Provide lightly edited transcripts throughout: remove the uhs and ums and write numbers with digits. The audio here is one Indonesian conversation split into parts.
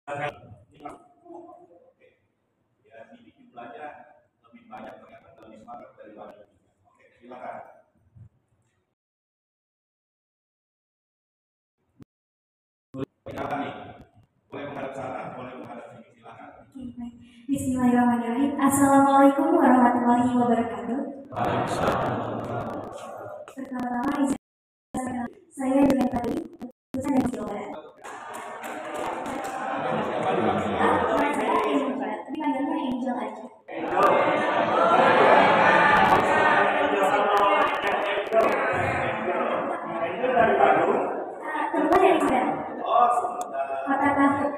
Ya, ini jumlahnya lebih banyak ternyata lebih semangat daripada ini. Oke, silakan. Silakan nih. Boleh menghadap sana, boleh menghadap sini, silakan. Bismillahirrahmanirrahim. Assalamualaikum warahmatullahi wabarakatuh. Pertama-tama saya dengan tadi lulusan dari Jawa Barat. Nama saya Angel, dipanggilnya Angel aja. Angel dari Bandung. Kebetulan dari Sunda. Oh, Sunda. Kota Tahut.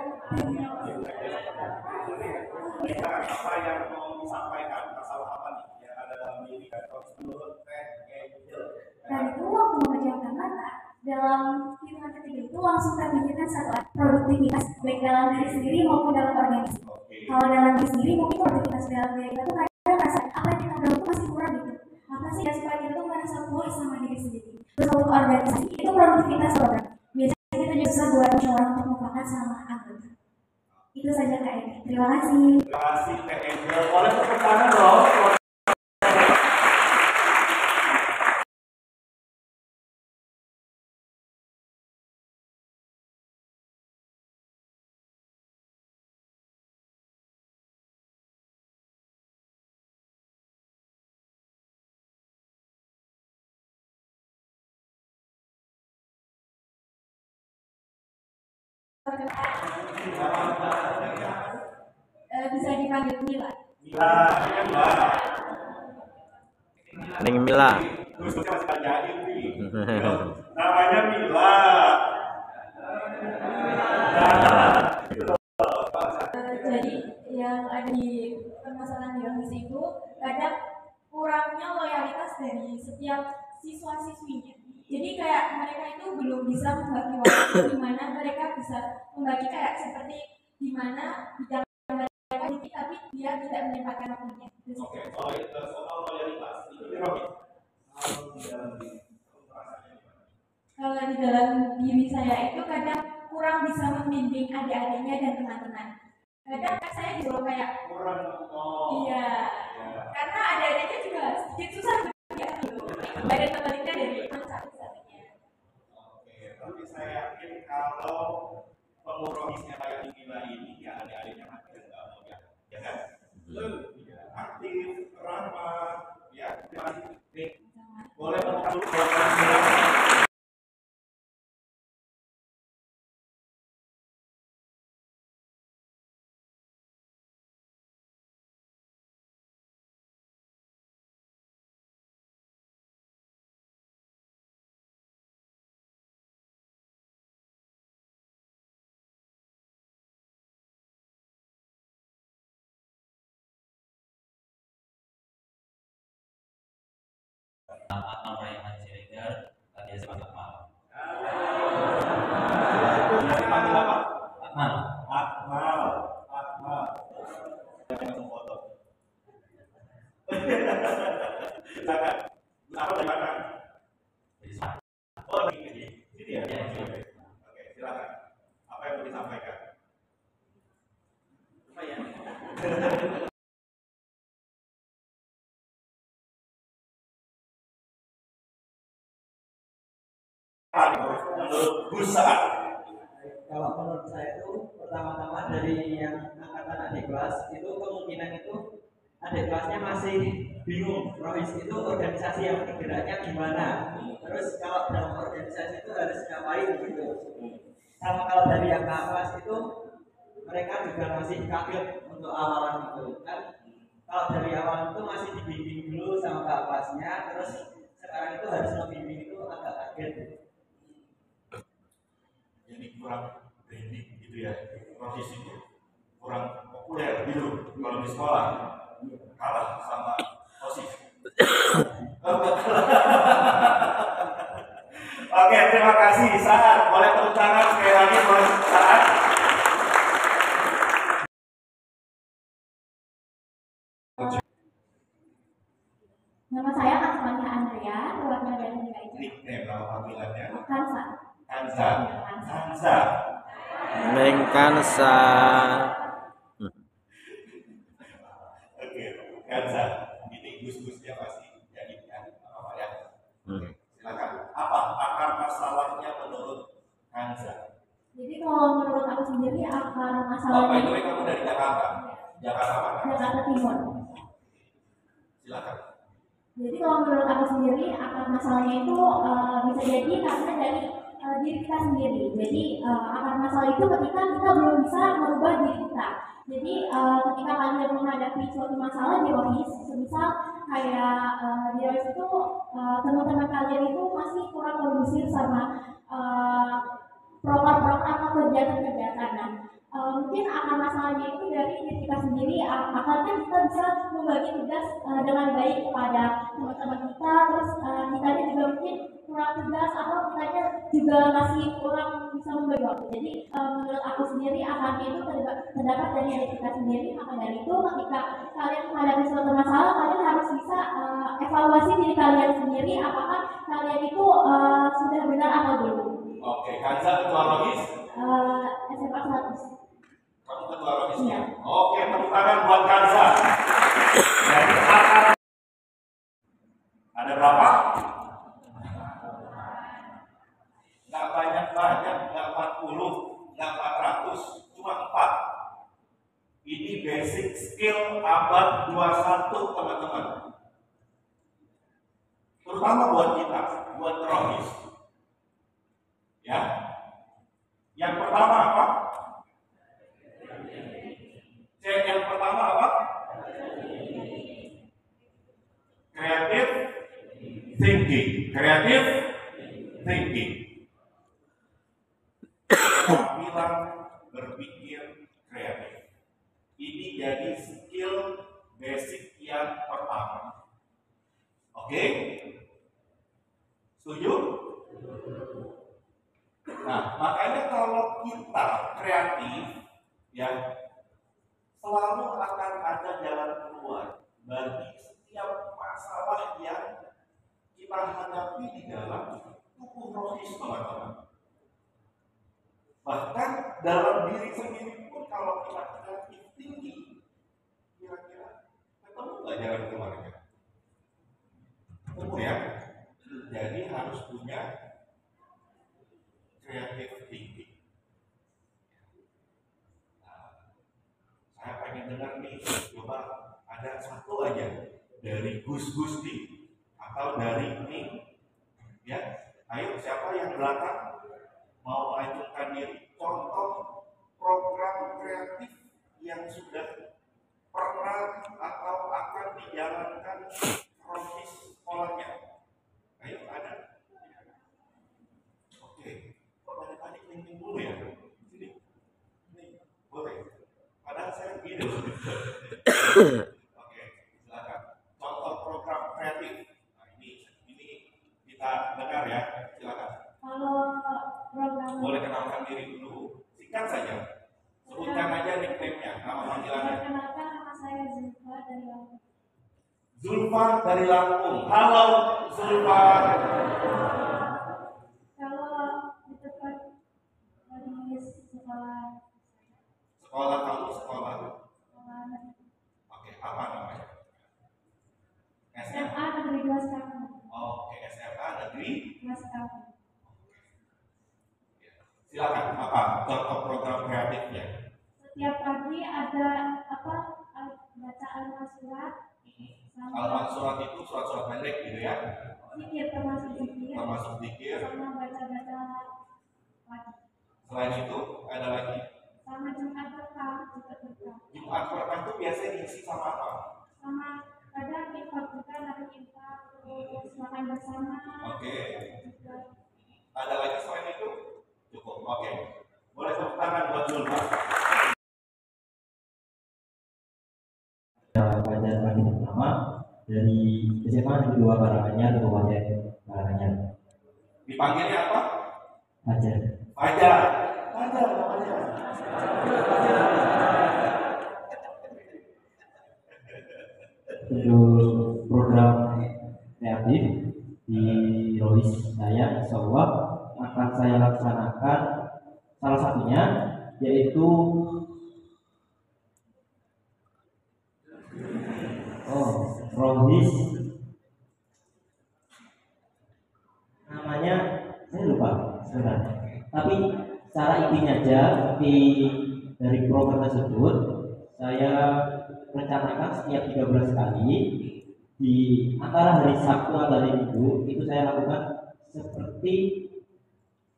Apa yang mau disampaikan? Masalah apa nih? Yang ada dalam diri atau menurut Angel? Dan itu waktu memejamkan mata, dalam hitungan ketiga itu langsung terpikirkan satu produktivitas baik dalam diri sendiri maupun dalam organisasi. Kalau dalam diri sendiri mungkin produktivitas dalam diri kita tuh kadang rasa apa yang kita lakukan masih kurang gitu. Apa sih yang supaya kita tuh merasa puas sama diri sendiri. Terus untuk organisasi itu produktivitas program. Biasanya kita juga susah buat musyawarah untuk mufakat sama anggota. Itu saja Kak Edi. Terima kasih. Terima kasih Kak Angel. Boleh tepuk tangan dong. Bisa dipanggil Mila. Neng Mila. Namanya Mila. Jadi yang ada di permasalahan di organisasi itu kadang kurangnya loyalitas dari setiap siswa-siswinya. Jadi kayak mereka itu belum bisa membagi waktu di mana mereka bisa membagi kayak seperti di mana bidang mereka ini tapi dia tidak menyempatkan waktunya. Oke, soal loyalitas itu Robi. Kalau di dalam diri saya itu kadang kurang bisa membimbing adik-adiknya dan teman-teman. Kadang saya juga kayak Kurang. iya, karena adik-adiknya juga sedikit susah ya gitu. Ada temannya dari satu-satunya. Oke, tapi saya yakin kalau pengurusnya kayak Mila ini ya adik-adiknya masih nggak mau ya kan? Aktif, ramah, ya masih boleh tepuk tangan. Akmal Rayhan Siregar tadi Akmal. Akmal. Jangan foto. Silakan. Apa di mana? Oh, di sini ya. Oke, silakan. Apa yang mau disampaikan? Apa ya? Menurut Busa. Kalau menurut saya itu pertama-tama dari yang angkatan adik kelas itu kemungkinan itu adik kelasnya masih bingung Rohis itu organisasi yang geraknya gimana. Terus kalau dalam organisasi itu harus ngapain gitu. Sama kalau dari yang kelas itu mereka juga masih kaget untuk awalan itu kan. Kalau dari awal itu masih dibimbing dulu sama kak kelasnya, terus sekarang itu harus membimbing itu agak kaget. Jadi kurang branding gitu ya, profesi itu kurang populer gitu kalau di sekolah, kalah sama OSIS. Oke, terima kasih Saat. Boleh tepuk tangan sekali lagi buat Saat. Nama saya Asmania Andrea, perwakilan dari DKI. Nama panggilannya Kansa. Kansa. Mengkansa. Oke, Kanza. Ini gus-gusnya pasti jadi kan apa ya? Oke, silakan. Apa akar masalahnya menurut Kanza? Jadi kalau menurut aku sendiri akar Oh, by masalahnya the way, kamu dari Jakarta. Jakarta mana? Jakarta Timur. Silakan. Jadi kalau menurut aku sendiri akar masalahnya itu bisa jadi karena dari diri kita sendiri. Jadi akar masalah itu ketika kita belum bisa merubah diri kita. Jadi ketika kalian menghadapi suatu masalah di Rohis, misal kayak di Rohis itu teman-teman kalian itu masih kurang kondusif sama program-program atau kegiatan-kegiatan. Nah, mungkin akar masalahnya itu dari diri kita sendiri. Akhirnya kita bisa membagi tugas dengan baik kepada teman-teman kita. Terus kitanya juga mungkin kurang tugas atau kitanya juga masih kurang bisa membagi waktu. Jadi menurut aku sendiri akarnya itu terdapat dari diri kita sendiri. Maka dari itu ketika kalian menghadapi suatu masalah, kalian harus bisa evaluasi diri kalian sendiri. Apakah kalian itu sudah benar atau belum? Oke, Kanza ketua Rohis. SMA 100. Kamu ketua Rohis ya? Iya. Oke, tepuk tangan buat Kanza. Jadi akar ada berapa? Nggak banyak-banyak, nggak 40, nggak 400, cuma 4. Ini basic skill abad 21, teman-teman. Terutama buat kita, buat Rohis. Ya. Yang pertama apa? Yang pertama apa? Creative thinking. Creative thinking. Keterampilan berpikir kreatif. Ini jadi skill basic yang pertama. Oke? Setuju? Nah, makanya kalau kita kreatif, ya selalu akan ada jalan keluar bagi setiap masalah yang kita hadapi di dalam tubuh Rohis, teman-teman. Bahkan dalam diri sendiri pun kalau kita kreatif tinggi, kira-kira ketemu nggak jalan keluarnya? Ketemu ya. Jadi harus punya creative thinking. Nah, saya pengen dengar nih, coba ada satu aja dari Gus-Gus nih atau dari ini, ya. Ayo, siapa yang belakang mau mengajukan diri? Contoh program kreatif yang sudah pernah atau akan dijalankan Rohis sekolahnya. Ayo, ada. Oke. Tadi cleaning dulu ya. Sini. Ini boleh. Padahal saya video. Oke, silakan. Contoh program kreatif. Nah, ini kita dengar ya. Silakan. Kalau program Boleh kenalkan diri dulu. Singkat saja. Sebutkan aja nickname-nya, nama panggilannya. Perkenalkan, nama saya Zulfa dari Lampung. Zulfa dari Lampung. Halo Zulfa. Kalau di tempat dari sekolah Sekolah kamu sekolah. sekolah Oke, apa namanya? SMA Negeri 2 Sekampung. Oke, SMA Negeri. 2 Sekampung. Silakan, apa contoh program kreatifnya? Setiap pagi ada bacaan surat Alamat surat itu surat-surat pendek gitu ya? zikir, termasuk zikir Termasuk zikir. sama baca-baca pagi. Selain itu ada lagi. Sama Jumat berkah juga berkah. Jumat berkah itu biasanya diisi sama apa? Sama kadang infak juga, ada infak, terus makan bersama. Oke. Juga. Ada lagi selain itu? Cukup. Oke. Boleh tepuk tangan buat Zulfa. Pelajaran pagi pertama dari SMA Negeri 2 Karanganyar, Kabupaten Karanganyar. Dipanggilnya apa? Fajar. Fajar. Fajar namanya. Terus program kreatif di Rohis saya, insya Allah akan saya laksanakan. Salah satunya yaitu rohis, namanya saya lupa sebenarnya, tapi secara intinya aja dari program tersebut saya rencanakan setiap 3 bulan sekali di antara hari Sabtu atau hari Minggu itu saya lakukan seperti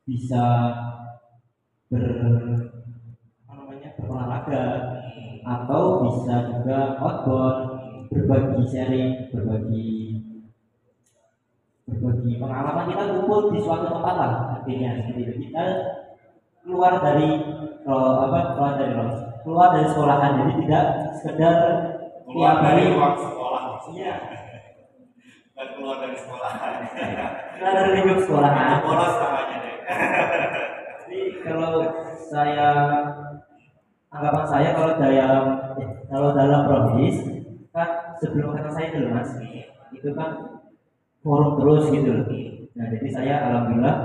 bisa berolahraga atau bisa juga outbound, berbagi sharing, berbagi pengalaman kita kumpul di suatu tempat lah, artinya seperti itu. Kita keluar dari keluar dari sekolahan, jadi tidak sekedar keluar tiap dari hari ruang sekolah maksudnya, dan keluar dari sekolah. keluar dari lingkup sekolahan. Bolos namanya deh. Jadi kalau saya anggapan saya kalau dalam provis kan sebelum kata saya dulu mas itu kan forum terus gitu loh. Nah jadi saya alhamdulillah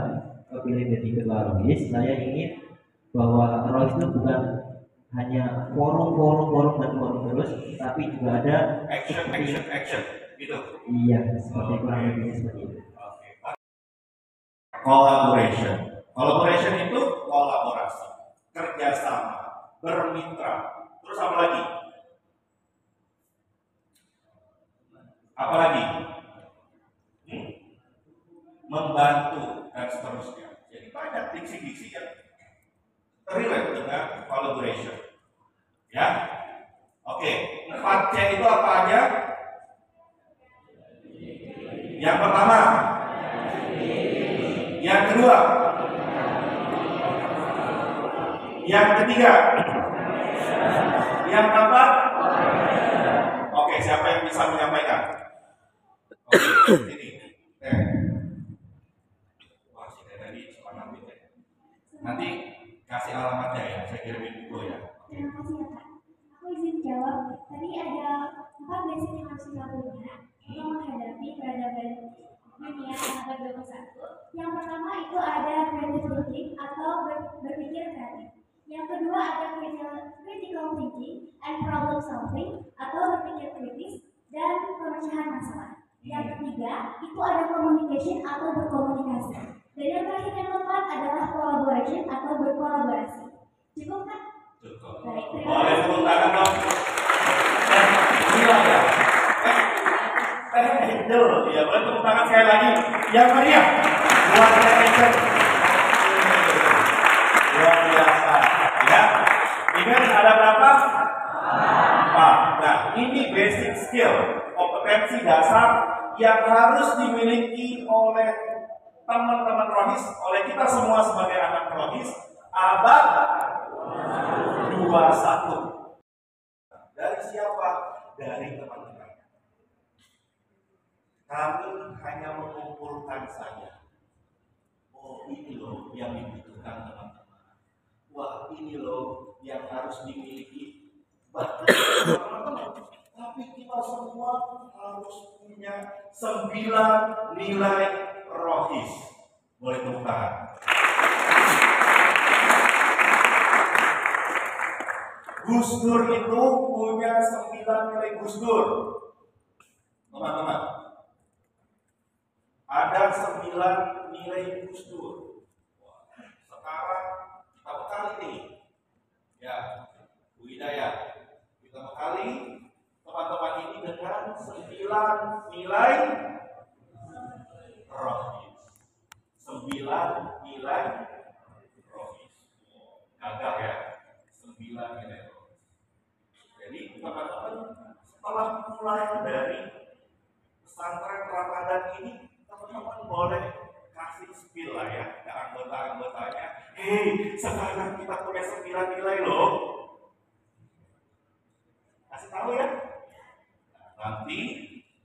kepilih jadi ketua rohis. Saya ingin bahwa rohis itu bukan hanya forum terus, tapi juga ada action gitu. Iya, seperti kurang lebih seperti itu. Collaboration itu kolaborasi, kerjasama, bermitra. Terus apa lagi? Membantu dan seterusnya. Jadi banyak diksi-diksi yang relate dengan collaboration. Ya, oke. 4C itu apa aja? Yang pertama, yang kedua, yang ketiga, yang keempat. Oke, siapa yang bisa menyampaikan? Oke, sini. Wah, si tadi semangat gitu ya. Nanti kasih alamatnya ya, saya kirimin dulu ya. Terima kasih ya Kak. Aku izin jawab. Tadi ada 4 basic yang harus kita punya untuk menghadapi peradaban dunia abad 21. Yang pertama itu ada creative thinking atau berpikir kreatif. Yang kedua ada critical thinking and problem solving atau berpikir kritis dan pemecahan masalah. Yang ketiga itu ada communication atau berkomunikasi. Dan yang terakhir yang keempat adalah collaboration atau berkolaborasi. Cukup kan? Cukup. Baik, Boleh tepuk tangan dong. Gila ya. Ya boleh tepuk tangan sekali lagi. Yang meriah. Luar biasa. Luar biasa. Ya. Ingat ada berapa? 4. Nah, ini basic skill, kompetensi dasar yang harus dimiliki oleh teman-teman rohis, oleh kita semua sebagai anak rohis abad 21. Dari siapa? Dari teman-teman. Kami hanya mengumpulkan saja. Oh, ini loh yang dibutuhkan teman-teman. Wah, ini loh yang harus dimiliki. Bahkan teman-teman, tapi kita semua harus punya 9 nilai rohis. Boleh tepuk tangan. Gus Dur itu punya 9 nilai Gus Dur. Teman-teman, ada 9 nilai Gus Dur. Sekarang kita bekali nih, ya, Bu Hidayah, kita bekali teman-teman ini dengan 9 nilai rohis. 9 nilai rohis. Gagal ya, 9 nilai rohis. Jadi teman-teman, setelah mulai dari pesantren Ramadan ini, teman-teman boleh kasih spill lah ya ke anggota-anggotanya. Hei, sekarang kita punya 9 nilai loh. Kasih tahu ya. Nanti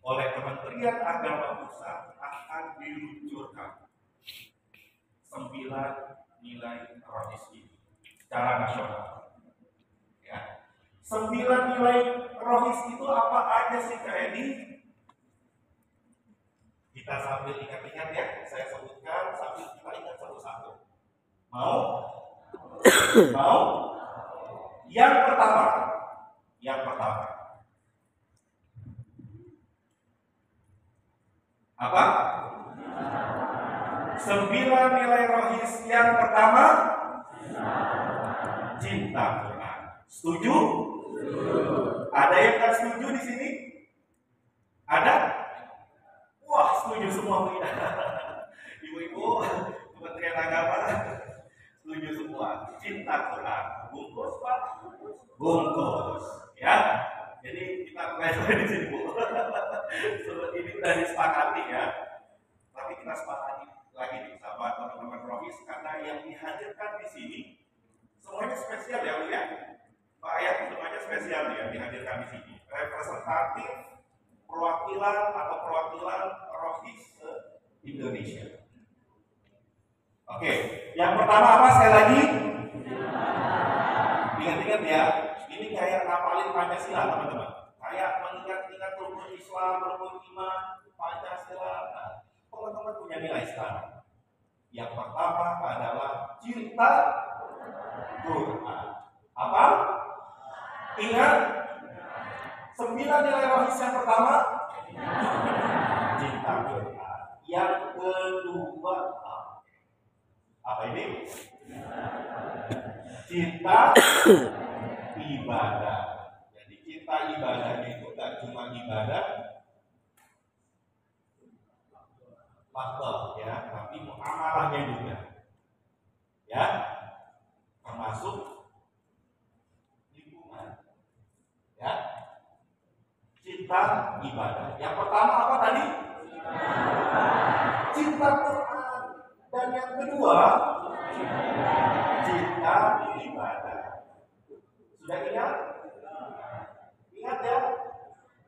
oleh Kementerian Agama Pusat akan diluncurkan 9 nilai rohis ini secara nasional. Ya. 9 nilai rohis itu apa aja sih Kak Edi? Kita sambil ingat-ingat ya, saya sebutkan sambil kita ingat satu-satu. Mau? Mau? Yang pertama. Apa? 9 nilai rohis yang pertama. Cinta Quran. Setuju? Ada yang tak setuju di sini? Ada? Wah, setuju semua. Ibu-ibu Kementerian Agama setuju semua. Cinta Quran. Bungkus Pak? Bungkus. Ya. Jadi kita mulai di sini, Bu. Ini udah disepakati ya. Tapi kita sepakati lagi nih sama teman-teman rohis karena yang dihadirkan di sini semuanya spesial ya, Bu ya. Pak Ayat semuanya spesial ya dihadirkan di sini. Representatif perwakilan rohis Indonesia. Oke, yang pertama apa sekali lagi? Ingat-ingat ya, ini kayak ngapalin Pancasila teman-teman. Kayak mengingat-ingat rukun Islam, rukun iman, Pancasila. Nah, teman-teman punya nilai sekarang. Yang pertama adalah cinta Quran. Apa? Ingat 9 nilai rohis yang pertama cinta Quran. Yang kedua apa ini? Cinta ibadah. Jadi cinta ibadahnya itu tidak cuma ibadah faktor ya, tapi muamalahnya juga. Ya, termasuk lingkungan. Ya, cinta ibadah. Yang pertama apa tadi? Cinta Quran. Dan yang kedua, cinta ibadah. Sudah ingat? Ingat ya?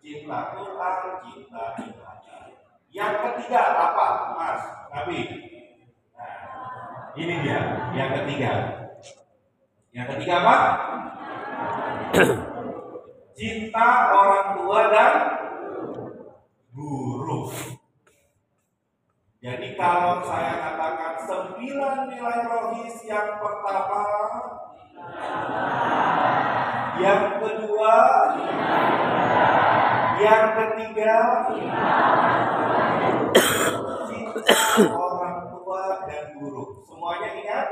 Cinta Quran, cinta ibadah. Yang ketiga apa, Mas Nabi? Nah, ini dia, yang ketiga. Yang ketiga apa? Cinta orang tua dan guru. Jadi kalau saya katakan 9 nilai rohis yang pertama, yang kedua, yang ketiga, cinta orang tua dan guru. Semuanya ingat?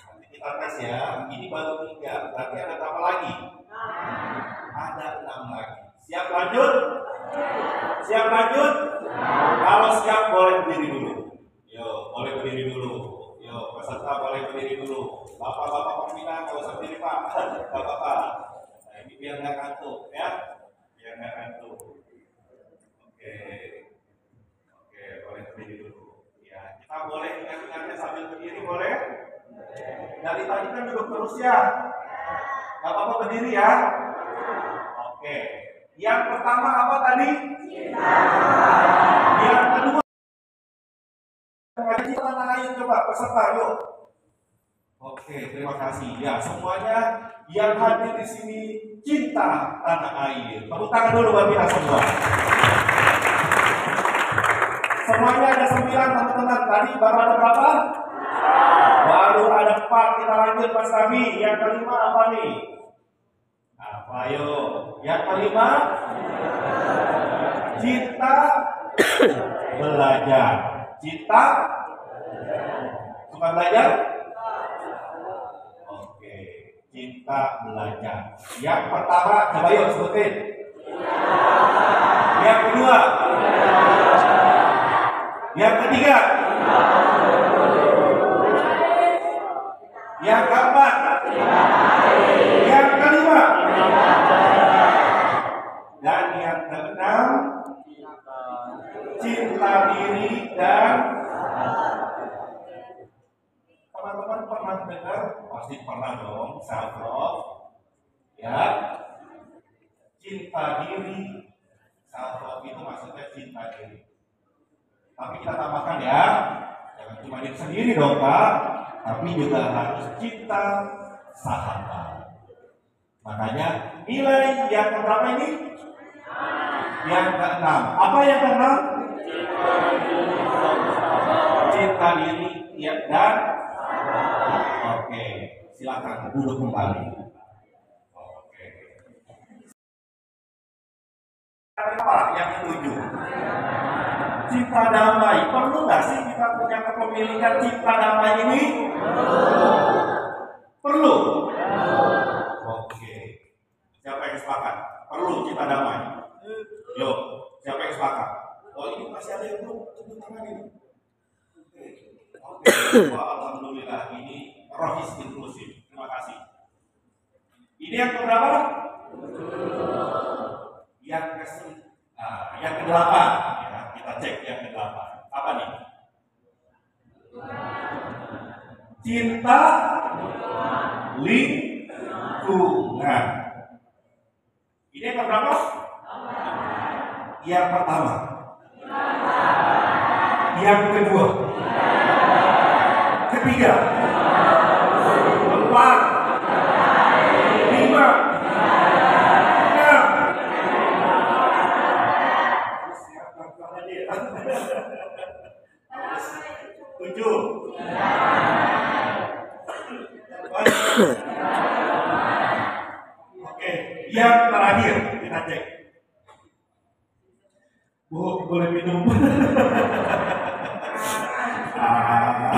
Nanti kita tes ya. Ini baru 3, berarti ada berapa lagi? Ada 6 lagi. Siap lanjut? Siap lanjut? Kalau siap boleh berdiri dulu. Yo, boleh berdiri dulu. Yo, peserta boleh berdiri dulu. Bapak-bapak pembina nggak usah berdiri Pak. Bapak-bapak. Nah, ini biar nggak kantuk ya. Biar nggak kantuk. Oke, boleh berdiri dulu. Ya, kita boleh ingat-ingatnya sambil berdiri boleh. Dari tadi kan duduk terus ya. Nggak apa-apa berdiri ya. Oke. Yang pertama apa tadi? Cinta. Yang kedua, kita tangan air coba peserta yuk. Oke, terima kasih. Ya, semuanya yang hadir di sini cinta tanah air. Tepuk tangan dulu buat kita semua. Semuanya ada 9 teman-teman. Tadi baru ada berapa? Baru ada 4. Kita lanjut Mas Nabi. Yang kelima apa nih? Apa yuk? Yang kelima cinta belajar. Cinta suka belajar? Oke, cinta belajar. Yang pertama coba yuk sebutin. Yang kedua. Yang ketiga. Yang keempat. Yang kelima. Dan yang keenam, cinta diri dan teman-teman pernah dengar? Pasti pernah dong, self love. Ya, cinta diri, self love itu maksudnya cinta diri. Tapi kita tambahkan ya, jangan cuma diri sendiri dong Pak, tapi juga harus cinta sahabat. Makanya nilai yang keberapa ini? Yang keenam. Apa yang keenam? Cinta diri ya, dan silakan duduk kembali. Oke. Apa yang ketujuh? Cipta damai. Perlu nggak sih kita punya kepemilikan cipta damai ini? Perlu. Oke. Siapa yang sepakat? Perlu cipta damai. Yuk, siapa yang sepakat? Oh, ini masih ada yang belum tepuk tangan ini. Oke. Wah, alhamdulillah ini rohis inklusif. Terima kasih. Ini yang keberapa? Yang ke-8. Ya, kita cek yang ke-8. Apa nih? Cinta lingkungan. Ini yang keberapa? Yang pertama. Yang kedua. Ketiga. Keempat. 5. 6. 7. Oke, yang terakhir kita cek. Bu, boleh minum? Sama-sama.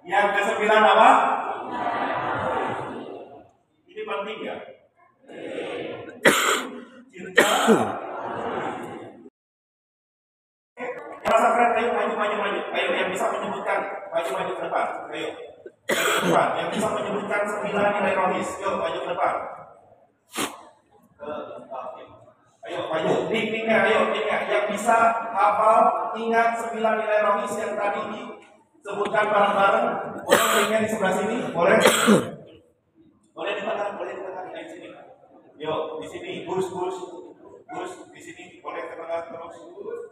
Yang ke-9 apa? Ini penting ya? Cinta. Rasa keren, ayo maju. Ayo yang bisa menyebutkan, maju ke depan. Ayo ke depan. Yang bisa menyebutkan 9 nilai rohis. Yuk, maju ke depan. Ayo maju. Nik-niknya, ayo niknya. Yang bisa hafal, ingat 9 nilai rohis yang tadi disebutkan bareng-bareng. Boleh niknya di sebelah sini? Boleh? Boleh di tengah, di sini. Yuk, di sini. Gus, di sini. Boleh ke tengah terus.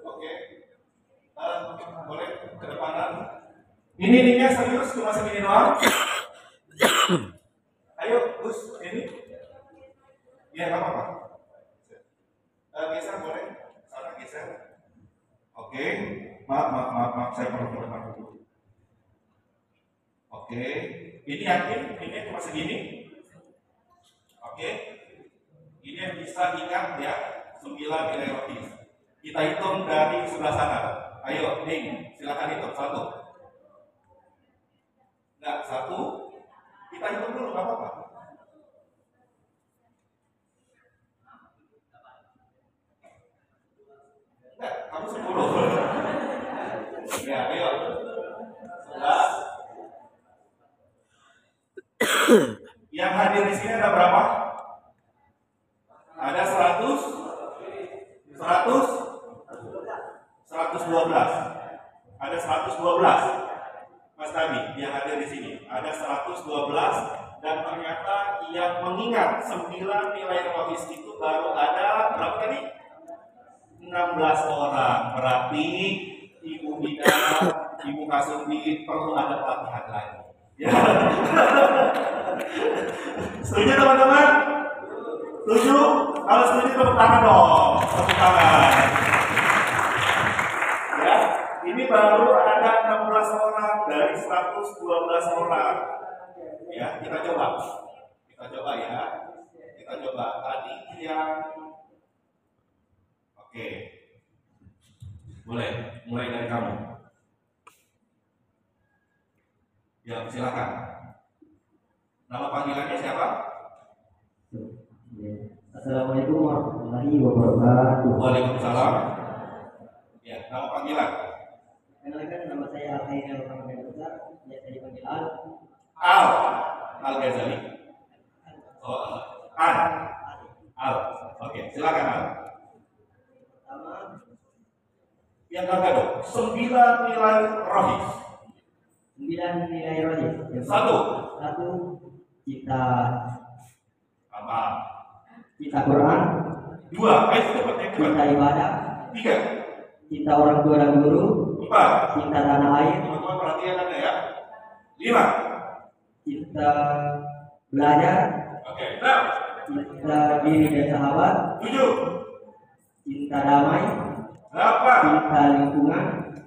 Oke. Boleh ke depanan. Ini niknya serius, cuma segini doang. Ayo, Gus, ini. Ya, nggak apa-apa. Geser boleh? Sana geser. Oke. Maaf. Saya perlu ke depan dulu. Oke. Ini yakin? Ini cuma segini. Oke. Ini yang bisa ingat ya 9 nilai rohis. Kita hitung dari sebelah sana. Ayo, Ning, silakan hitung 1. Enggak, 1. Kita hitung dulu, nggak apa-apa. Enggak, kamu 10. Ya, ayo. 11. Yang hadir di sini ada berapa? Ada 112. Ada 112. Mas Tami yang hadir di sini. Ada 112 dan ternyata yang mengingat 9 nilai rohis itu baru ada berapa tadi? 16 orang. Berarti Ibu Bida, Ibu Kasumbi perlu ada pelatihan lagi. Ya. Setuju teman-teman? Setuju? Kalau setuju tepuk tangan dong. Tepuk tangan. Ya, ini baru ada 16 orang dari 112 orang. Ya, kita coba ya. Kita coba tadi yang oke. Mulai dari kamu. Ya, silakan. Nama panggilannya siapa? Assalamualaikum warahmatullahi wabarakatuh. Waalaikumsalam. Ya, nama panggilan. Kenalkan, nama saya Al-Haidar Rahman Besar, biasa dipanggil Al-Ghazali. Oh, Al. Oke, silakan Al. Pertama, yang kakak dong, 9 nilai rohis. 9 nilai rohis. Satu, cita apa? Cita Quran. 2, ayo cepat. Cita ibadah. 3, Cinta orang tua dan guru. 4, Cinta tanah air. teman-teman perhatian Anda ya. 5, Cinta belajar. oke, 6, Cinta diri dan sahabat. 7, Cinta damai. 8, Cinta lingkungan.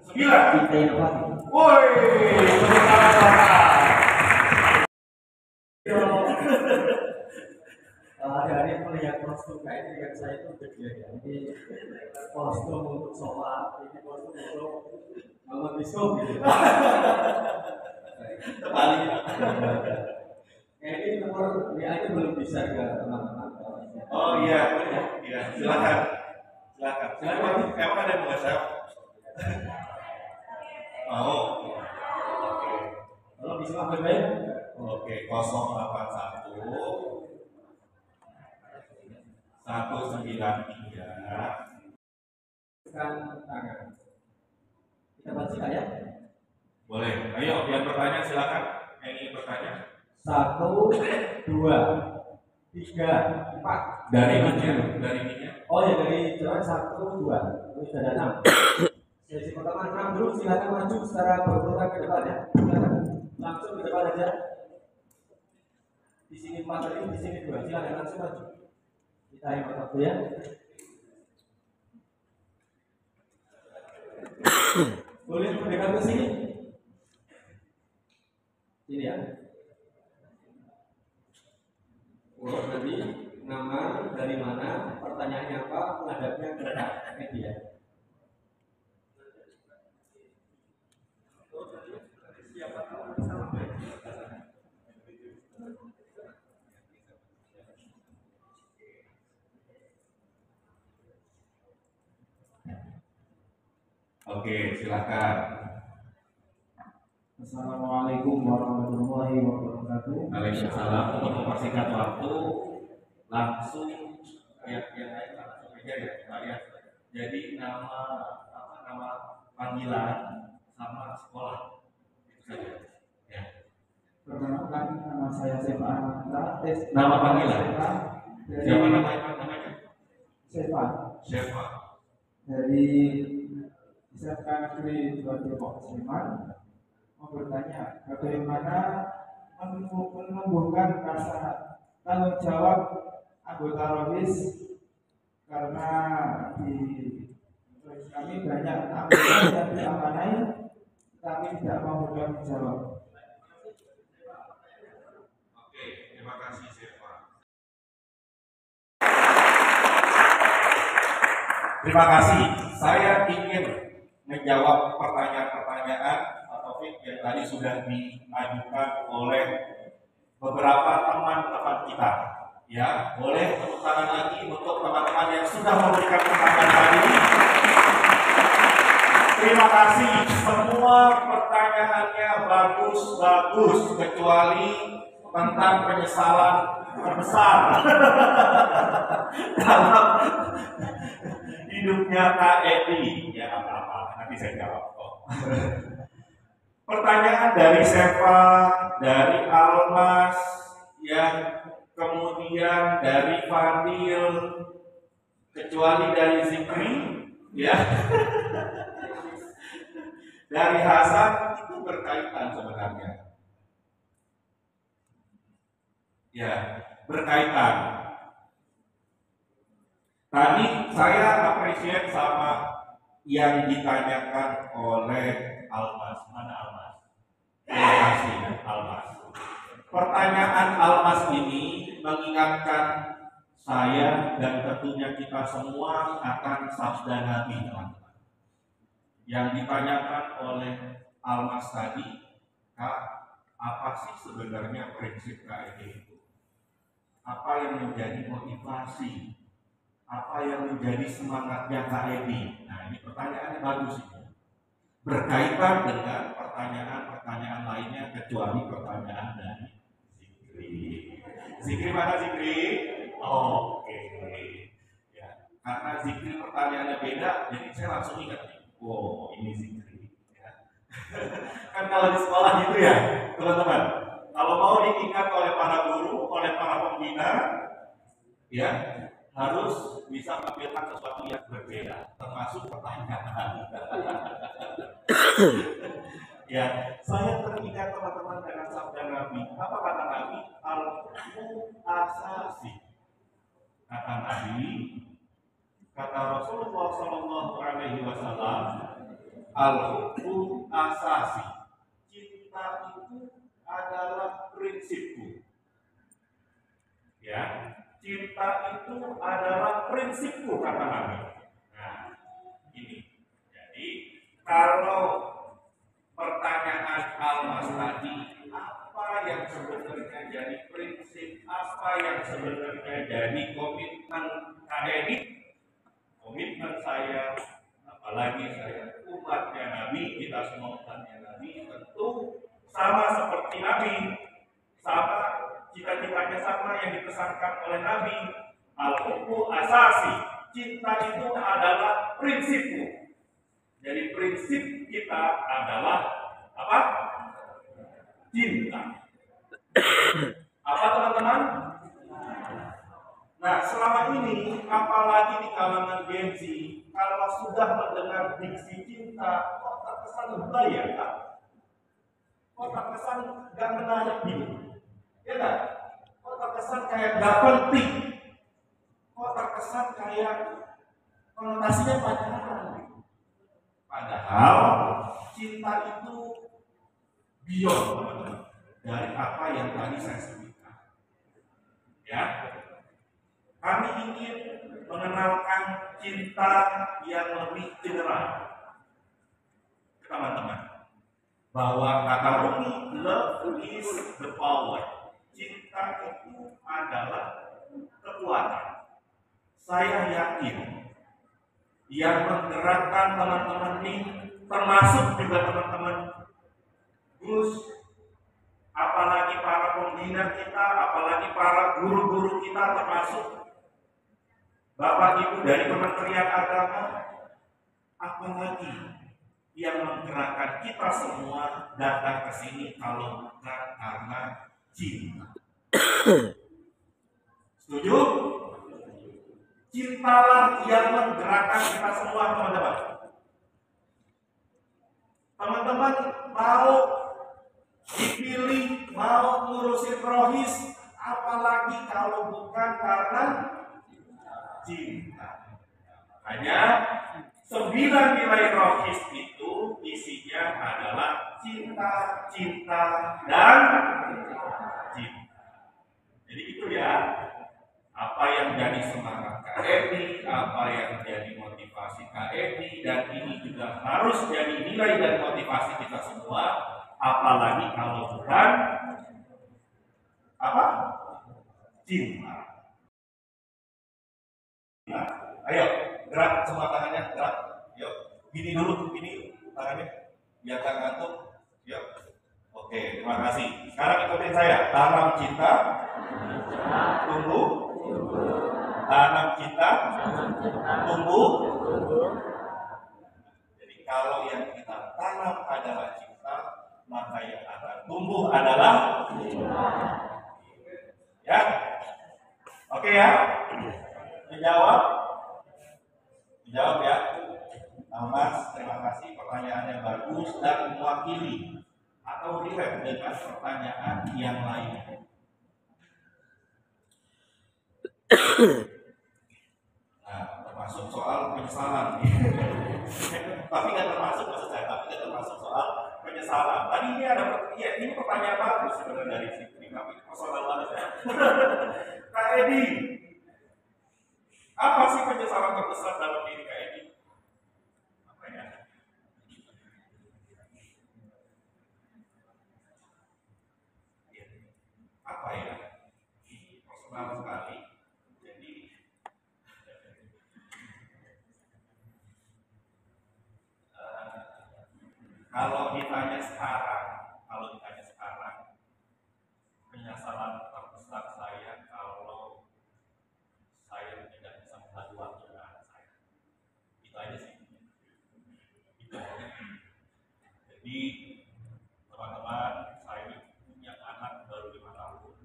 9, Cinta inovasi. Woi, tepuk tangan Bapak. Dari melihat kostum kayak ini kan saya itu gede ya. Ini kostum untuk sholat, ini kostum untuk bangun biskop gitu. Terbalik. Ini nomor WA nya belum bisa ke teman-teman. Oh iya, iya. Silakan. Emang ada yang mau nge-share? Mau. Kalau bisa ambil baik. Oke, 081 193 Kan tangan. Kita baca ya. boleh. Ayo, yang bertanya silakan. Yang ingin bertanya 1, 2, 3, 4. dari minyak. Oh ya dari jalan 1, 2. Ini sudah ada 6. Sesi pertama 6 dulu, silakan maju secara berurutan ke depan ya. Silakan langsung ke depan aja. Di sini 4 tadi, di sini 2. Silakan langsung maju. Kita yang waktu ya. Boleh mendekat ke sini. Ini ya. Oh, tadi nama dari mana, pertanyaannya apa, menghadapnya ke media. Oke, silakan. Assalamualaikum warahmatullahi wabarakatuh. Waalaikumsalam. Untuk mempersingkat waktu, langsung yang lain langsung aja ya, kalian. Jadi nama panggilan sama sekolah itu saja. Ya. Perkenalkan, nama saya Sefa Ananta. Nama panggilan. Dari Siapa namanya? Sefa Siapa? dari SMK Negeri 2 Depok Sleman. Mau bertanya, bagaimana menumbuhkan rasa tanggung jawab anggota Rohis, karena di Rohis kami banyak anggota yang diamanai tapi tidak mau bertanggung jawab. Oke, terima kasih Siapa. Terima kasih. Saya ingin menjawab pertanyaan-pertanyaan yang tadi sudah diajukan oleh beberapa teman-teman kita. Ya, boleh tepuk tangan lagi untuk teman-teman yang sudah memberikan pertanyaan tadi. Terima kasih. Semua pertanyaannya bagus-bagus kecuali tentang penyesalan terbesar dalam hidupnya Kak Edi. Ya, apa-apa. Nanti saya jawab kok. Pertanyaan dari Sefa, dari Almas, yang kemudian dari Fadil, kecuali dari Zikri, ya, dari Hasan itu berkaitan sebenarnya. Ya, berkaitan. Tadi saya appreciate sama yang ditanyakan oleh Almas. Mana Almas? Terima kasih Almas. Pertanyaan Almas ini mengingatkan saya dan tentunya kita semua akan sabda Nabi, teman-teman. Yang ditanyakan oleh Almas tadi, Kak, apa sih sebenarnya prinsip KED itu? Apa yang menjadi motivasi? Apa yang menjadi semangatnya KED? Nah, ini pertanyaannya bagus ini. Berkaitan dengan pertanyaan-pertanyaan lainnya kecuali pertanyaan dari Zikri. Zikri mana Zikri? Oke. Ya, karena Zikri pertanyaannya beda, jadi saya langsung ingat nih. Oh, ini Zikri. Ya. Kan kalau di sekolah gitu ya, teman-teman. Kalau mau diingat oleh para guru, oleh para pembina, ya harus bisa menampilkan sesuatu yang berbeda, termasuk pertanyaan. Ya, saya teringat teman-teman dengan sabda Nabi. Apa kata Nabi? Al-Mu'asasi. Kata Nabi, kata Rasulullah SAW, Al-hubbu asasi. Cinta itu adalah prinsipku. Ya, cinta itu adalah prinsipku kata Nabi. Nah, ini. Jadi kalau pertanyaan Almas tadi, apa yang sebenarnya jadi prinsip, apa yang sebenarnya jadi komitmen KNI, komitmen saya, apalagi saya umatnya Nabi, kita semua umatnya Nabi, tentu sama seperti Nabi, sama cita-citanya sama yang dipesankan oleh Nabi. Al-hubbu asasi, cinta itu adalah prinsipku. Jadi prinsip kita adalah apa? Cinta. Apa teman-teman? Nah, selama ini apalagi di kalangan Gen Z, kalau sudah mendengar diksi cinta, kok terkesan lebay ya, Kak? Kok terkesan gak menarik gitu? Ya kan? Kok terkesan kayak gak penting? Kok terkesan kayak konotasinya pacaran? Padahal cinta itu beyond, teman-teman, dari apa yang tadi saya sebutkan. Ya, kami ingin mengenalkan cinta yang lebih general, teman-teman, bahwa kata Rumi, love is the power. Cinta itu adalah kekuatan. Saya yakin yang menggerakkan teman-teman ini, termasuk juga teman-teman Gus, apalagi para pembina kita, apalagi para guru-guru kita, termasuk Bapak Ibu dari Kementerian Agama, apalagi yang menggerakkan kita semua datang ke sini kalau bukan karena cinta. Setuju? Cintalah yang menggerakkan kita semua, teman-teman. Teman-teman mau dipilih, mau ngurusin rohis, apalagi kalau bukan karena cinta. Hanya 9 nilai rohis itu isinya adalah cinta, cinta, dan cinta. Jadi itu ya, apa yang jadi semangat KMI, apa yang jadi motivasi KMI, dan ini juga harus jadi nilai dan motivasi kita semua, apalagi kalau bukan apa? Cinta. Nah, ayo gerak semua tangannya, gerak. Yuk, gini dulu, gini tangannya, biar gak ngantuk. Yuk. Oke, terima kasih. Sekarang ikutin saya. Tanam cinta, tumbuh. Tanam cinta, tumbuh. Jadi kalau yang kita tanam adalah cinta, maka yang akan tumbuh adalah cinta. Ya, oke ya. Menjawab ya. Mas, terima kasih, pertanyaannya bagus dan mewakili atau relate dengan pertanyaan yang lain. Nah, termasuk soal penyesalan. Tapi nggak termasuk, maksud saya, tapi nggak termasuk soal penyesalan. Tadi ini ada, ya, ini pertanyaan bagus sebenarnya dari sini, tapi persoalan banget ya. Kak Edi, apa sih penyesalan terbesar dalam diri Kak Edi? Apa ya? Apa ya? Ini personal sekali. Jadi kalau ditanya sekarang, penyesalan terbesar saya kalau saya tidak bisa mengadu waktu dengan anak saya. Itu aja sih. Itu. Jadi teman-teman, saya punya anak baru 5 tahun.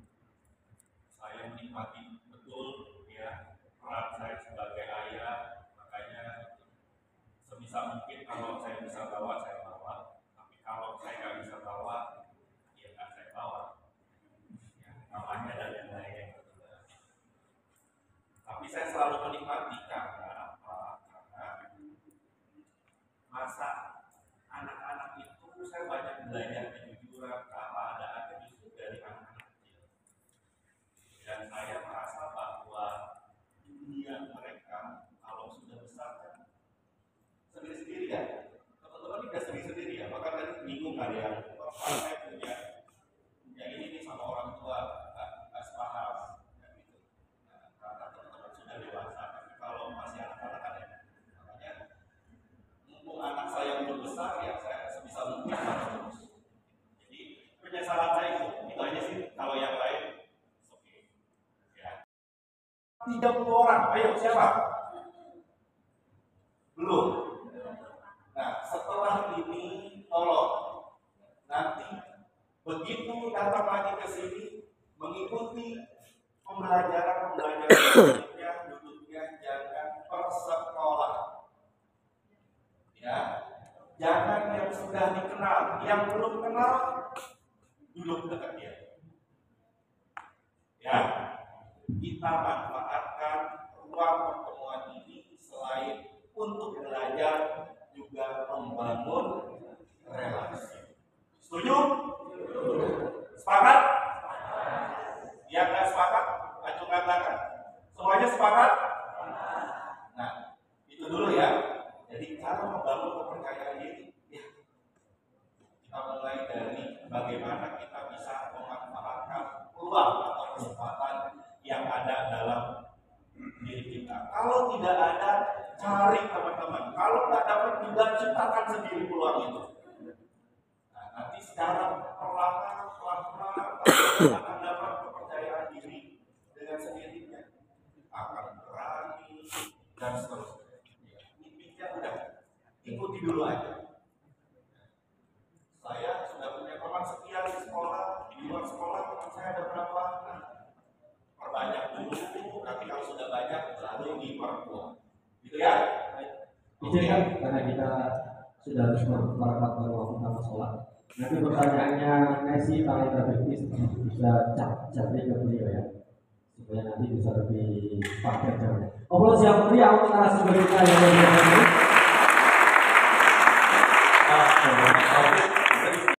Saya menikmati betul ya peran saya sebagai ayah. Makanya sebisa mungkin kalau saya bisa bawa, saya bawa. Tapi kalau saya nggak bisa bawa, ya nggak saya bawa. Ya, namanya dan yang lain. Tapi saya selalu menikmati karena apa? Karena masa 30 orang. Ayo siapa? Belum. Nah, setelah ini tolong nanti begitu datang lagi ke sini mengikuti pembelajaran selanjutnya, duduknya jangan persekolah. Ya, jangan yang sudah dikenal, yang belum kenal duduk dekat dia. Ya, kita manfaatkan ruang pertemuan ini selain untuk belajar juga membangun relasi. Setuju? Sepakat? Yang nggak sepakat, acungkan tangan. Semuanya sepakat? Nah, itu dulu ya. Jadi cara membangun kepercayaan diri, ya, kita mulai dari bagaimana kita bisa memanfaatkan peluang atau kesempatan yang ada dalam diri kita. Kalau tidak ada, cari teman-teman. Kalau nggak dapat juga ciptakan sendiri peluang itu. Nah, nanti secara perlahan akan dapat kepercayaan diri dengan sendirinya, akan berani dan seterusnya. Mimpinya udah ikuti dulu aja. Saya sudah punya teman sekian di sekolah, di luar sekolah teman saya ada berapa? Nah, perbanyak dulu, nanti kalau sudah banyak baru diperkuat. Gitu ya? Izinkan karena kita sudah harus merapat ke waktu utama sholat. Nanti pertanyaannya Messi paling terbaik bisa jadi ke beliau ya, supaya nanti bisa lebih pakai jawabnya. Allah siap beri aku narasumber kita yang